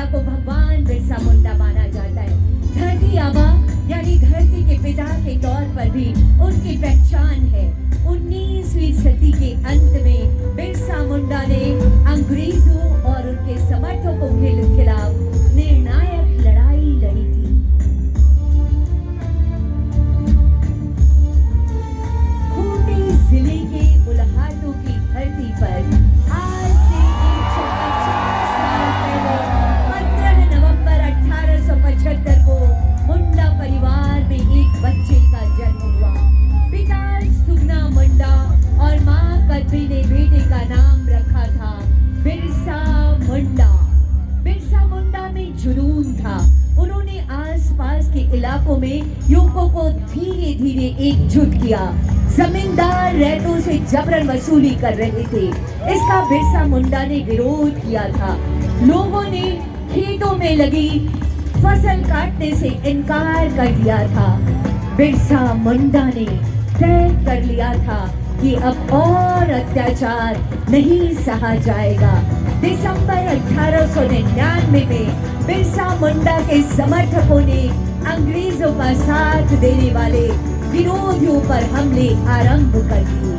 मुंडा को भगवान बिरसा मुंडा माना जाता है। धरती आबा यानी धरती के पिता के तौर पर भी उनकी पहचान है। 19वीं सदी के अंत में बिरसा मुंडा ने अंग्रेजों और उनके समर्थकों के खिलाफ निर्णायक लड़ाई लड़ी थी। खूंटी जिले के उल्हाटू की धरती पर आज से 150 साल पहले 15 नवंबर 1875 को मुंडा परिवार में एक बच्चे का जन्म हुआ। पिता सुगना मुंडा और मां कद्री ने बेटे का नाम रखा था बिरसा मुंडा। बिरसा मुंडा में जुनून था। उन्होंने आसपास के इलाकों में युवकों को धीरे धीरे एकजुट किया। जमींदार रैतों से जबरन वसूली कर रहे थे, इसका बिरसा मुंडा ने विरोध किया था। लोगों ने खेतों में लगी फसल काटने से इनकार कर दिया था। बिरसा मुंडा ने तय कर लिया था कि अब और अत्याचार नहीं सहा जाएगा। दिसंबर 1899 में बिरसा मुंडा के समर्थकों ने अंग्रेजों का साथ देने वाले विरोधियों पर हमले आरंभ कर दिए।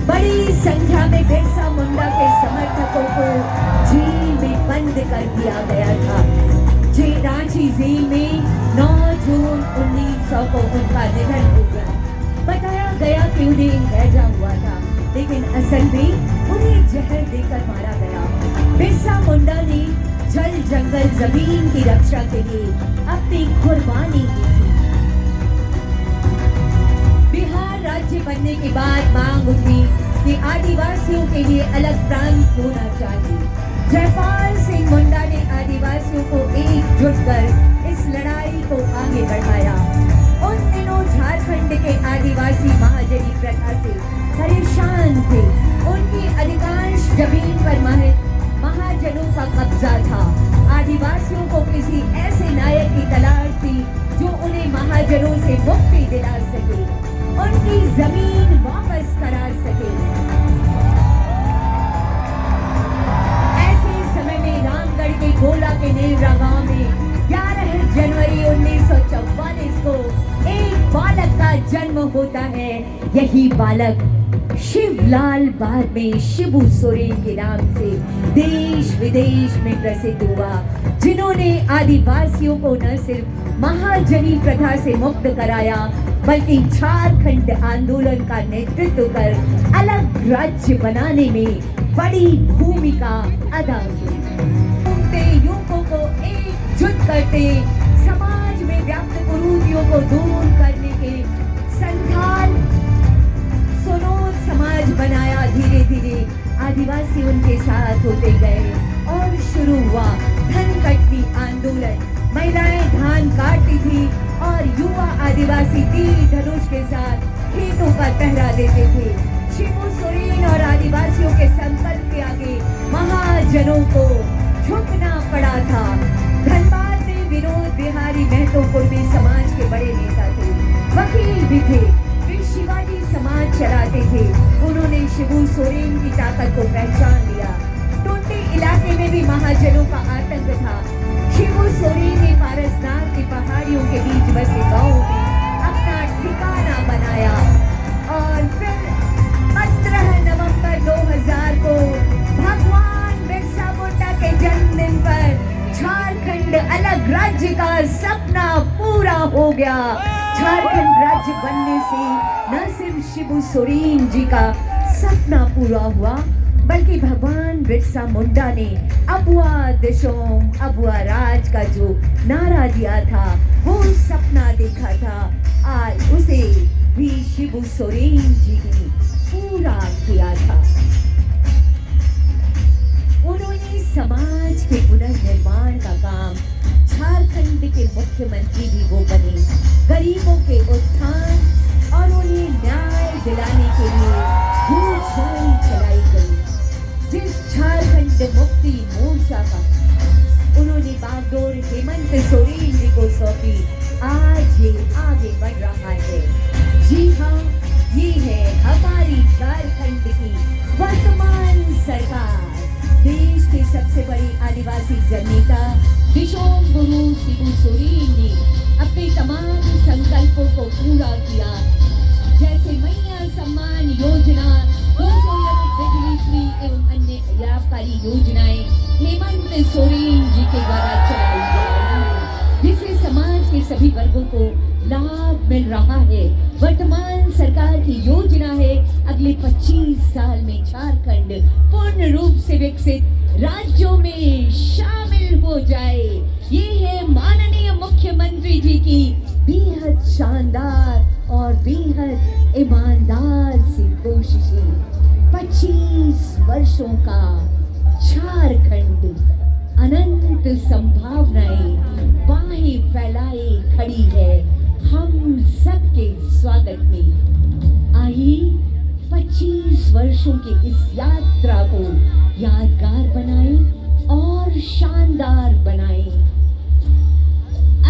बड़ी संख्या में बिरसा मुंडा के समर्थकों को जेल में बंद कर दिया गया था। रांची जेल में 9 जून 1900 को उनका निधन हो गया। बताया गया कि उन्हें हैजा हुआ था, लेकिन असल में उन्हें जहर देकर मारा गया। बिरसा मुंडा ने जल जंगल जमीन की रक्षा के लिए अपनी कुर्बानी दी थी। बिहार राज्य बनने के बाद मांग उठी कि आदिवासियों के लिए अलग प्रांत होना चाहिए। जयपाल सिंह मुंडा ने आदिवासियों को एकजुट कर इस लड़ाई को आगे बढ़ाया। उन दिनों झारखंड के आदिवासी महाजनी प्रथा से परेशान थे। उनकी अधिकांश जमीन पर महाजनों का कब्जा था। आदिवासियों को किसी ऐसे नायक की तलाश थी जो उन्हें महाजनों से मुक्ति दिला सके, उनकी जमीन वापस करा सके। ऐसे समय में रामगढ़ के गोला के नेवरा गांव में 11 जनवरी 1944 को एक बालक का जन्म होता है। यही बालक शिवलाल बाद में शिबू सोरेन के नाम से देश विदेश में प्रसिद्ध हुआ, जिन्होंने आदिवासियों को न सिर्फ महाजनी प्रथा से मुक्त कराया, बल्कि झारखंड आंदोलन का नेतृत्व कर अलग राज्य बनाने में बड़ी भूमिका अदा की। युवकों को एकजुट करते, समाज में व्याप्त कुरीतियों को दूर करने के संथाल सोनोद समाज बनाया। धीरे धीरे आदिवासी उनके साथ होते गए और शुरू हुआ धन कटनी आंदोलन। महिलाएं धान काटती थी और युवा आदिवासी तीर धनुष के साथ खेतों का पहरा देते थे। शिबू सोरेन और आदिवासियों के संकल्प के आगे महाजनों को झुकना पड़ा था। धनबाद में विनोद बिहारी महतो कुर्मी समाज के बड़े नेता थे, वकील भी थे। वे शिवाजी समाज चलाते थे। उन्होंने शिबू सोरेन की ताकत को पहचान लिया। टोटे इलाके में भी महाजनों का आतंक था। शिबू सोरेन ने पारसनाथ की पहाड़ियों के बीच बसे गांव में अपना ठिकाना बनाया और फिर 15 नवंबर 2000 को भगवान बिरसा मुंडा के जन्मदिन पर झारखंड अलग राज्य का सपना पूरा हो गया। झारखंड राज्य बनने से न सिर्फ शिबू सोरेन जी का सपना पूरा हुआ, बल्कि भगवान बिरसा मुंडा ने अबुआ दिशोम अबुआ राज का जो नारा दिया था, वो सपना देखा था, आज उसे भी शिबू सोरेन जी ने पूरा किया था। उन्होंने समाज के पुनर्निर्माण का काम, झारखंड के मुख्यमंत्री भी वो बने। गरीबों के उत्थान और उन्हें न्याय दिलाने के लिए घोषणाएं चलाई गई। जिस झारखंड मुक्ति मोर्चा का उन्होंने बागडोर हेमंत सोरेन जी को सौंपी, आज ये आगे बढ़ रहा है। जी हाँ, ये है हमारी झारखंड की वर्तमान सरकार। देश के सबसे बड़ी आदिवासी जननेता दिशोम गुरु शिबू सोरेन ने अपने तमाम संकल्पों को पूरा किया, जैसे मैया सम्मान योजना, 200 यूनिट बिजली फ्री एवं अन्य लाभकारी योजनाएं हेमंत सोरेन जी के द्वारा चलाई जा रही है, जिससे समाज के सभी वर्गों को लाभ मिल रहा है। वर्तमान सरकार की योजना है अगले 25 साल में झारखंड पूर्ण रूप से विकसित राज्यों में शामिल हो जाए। ये है माननीय मुख्यमंत्री जी की बेहद शानदार और बेहद ईमानदार सी कोशिशें। 25 वर्षों का झारखंड अनंत संभावनाएं बाहें फैलाए खड़ी है हम सबके स्वागत में। आइए 25 वर्षों की इस यात्रा को यादगार बनाएं और शानदार बनाएं।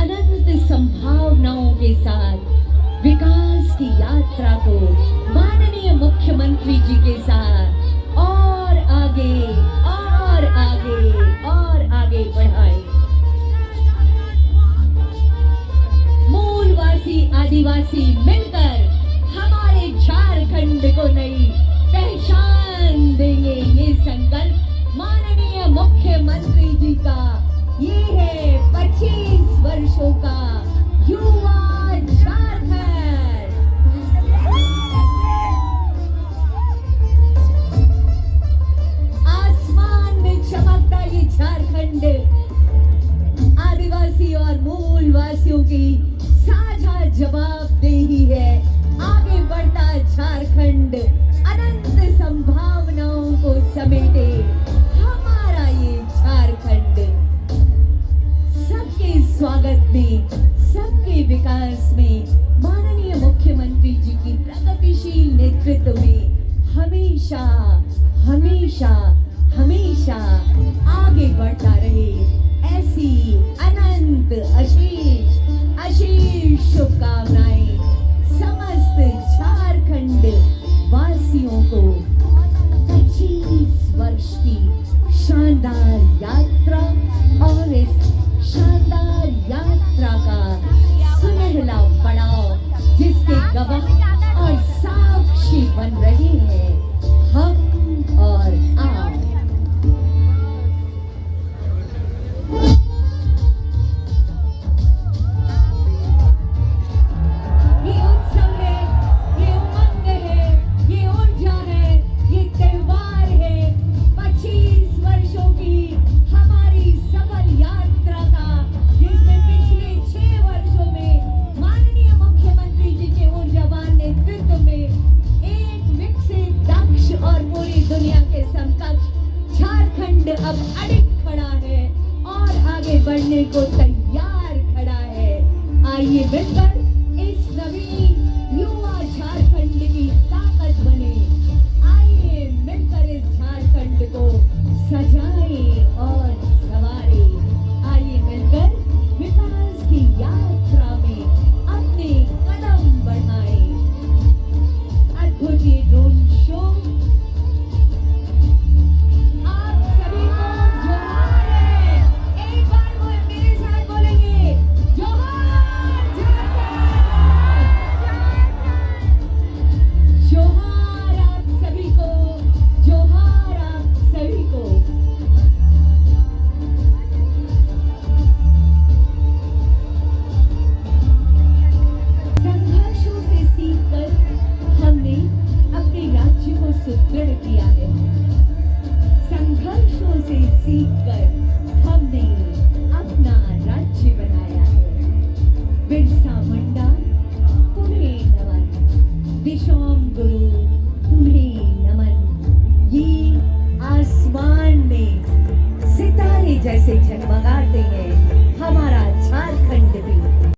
अनंत संभावनाओं के साथ विकास की यात्रा को माननीय मुख्यमंत्री जी के साथ और आगे और आगे और आगे बढ़ाएं। मूलवासी आदिवासी मिलकर हमारे झारखंड को नई पहचान देंगे। ये संकल्प माननीय मुख्यमंत्री जी का ये है 25 वर्षों का युवा झारखंड। आसमान में चमकता ये झारखंड आदिवासी और मूलवासियों की साझा जवाबदेही है। आगे बढ़ता झारखंड अनंत संभावनाओं को समेटे हमारा ये झारखंड सबके स्वागत में, सबके विकास में माननीय मुख्यमंत्री जी की प्रगतिशील नेतृत्व में हमेशा हमेशा हमेशा आगे बढ़ता रहे। ऐसी अनंत अशीष अशीष शुभकामनाएं समस्त झारखंड वासियों को 25 वर्ष की शानदार यात्रा और इस शानदार यात्रा का सुनहला पड़ाव जिसके गवाह और साक्षी बन रहे हैं हम और आप। अब अड़िग खड़ा है और आगे बढ़ने को तैयार खड़ा है। आइए मिलकर